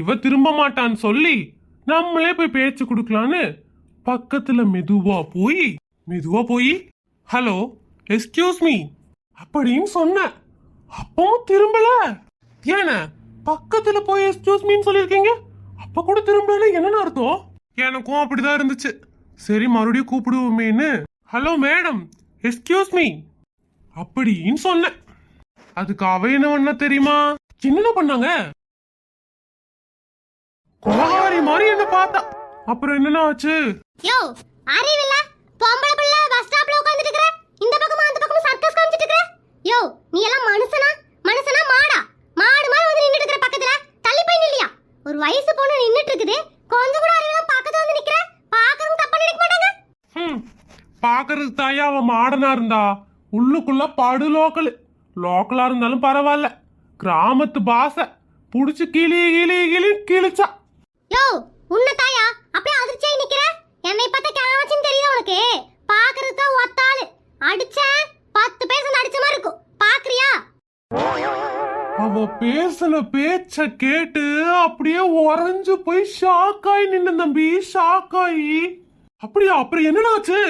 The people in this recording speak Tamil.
இவ திரும்ப மாட்டான்னு சொல்லி நம்மளே போய் பேச்சு கொடுக்கலான்னு பக்கத்துல மெதுவா போய் ஹலோ எஸ்கியூஸ் மீ அப்படின்னு சொன்ன. அப்பவும் திரும்பல. ஏன பக்கத்துல போய் எஸ்கியூஸ் மீன்னு சொல்லிருக்கீங்க, அப்ப கூட திரும்பல, என்னன்னு அர்த்தம்? எனக்கும் அப்படிதான் இருந்துச்சு. சரி மறுபடியும் கூப்பிடுவோமேன்னு ஹலோ மேடம் எஸ்கியூஸ் மீ அப்படின்னு சொன்ன. அதுக்கு அவ என்ன பண்ண தெரியுமா? என்ன பண்ணாங்க? கோளாரி மாதிரி என்ன பார்த்தா. அப்புறம் என்னன்னா ஆச்சு? யோ அறிவில்ல பொம்பளை பிள்ளை பஸ் ஸ்டாப்ல உட்கார்ந்துட்டு இருக்கற, இந்த பக்கமா அந்த பக்கமா சர்க்கஸ் காமிச்சிட்டு இருக்கற. யோ நீ எல்லாம் மனுஷனா மாடா? மாடு மாதிரி வந்து நின்னுட்டு இருக்கற, பக்கத்துல தள்ளி போய் நில்லியா? ஒரு வயசு பொண்ணு நின்னுட்டு இருக்குது, கொஞ்சம் கூட அறிவில்ல பக்கத்துல வந்து நிக்கற. பாக்கறவங்க தப்பா நினைக்க மாட்டாங்க? பாக்குறதுக்கு தாயா அவ மாடனா இருந்தா, உள்ளுக்குள்ள படு லோக்கலா இருந்தாலும் பரவாயில்ல, கிராமத்து பாச புடிச்சு கிழிச்சா. யோ உன்ன தாயா அப்படியே அதிர்ச்சியாய் நிக்கிற? என்னை பார்த்தா கேவச்சின்னு தெரியுதா உனக்கு? பாக்குறதுக்கு ஒத்தாளு அடிச்ச 10 பேர் வந்து அடிச்ச மாதிரி இருக்கும், பாக்குறியா? அவ பேசுன பேச்ச கேட்டு அப்படியே உறைஞ்சு போய் ஷாக்காய் நின்ன தம்பி, ஷாக்காயி. அப்படியா? அப்புறம் என்னடாச்சு?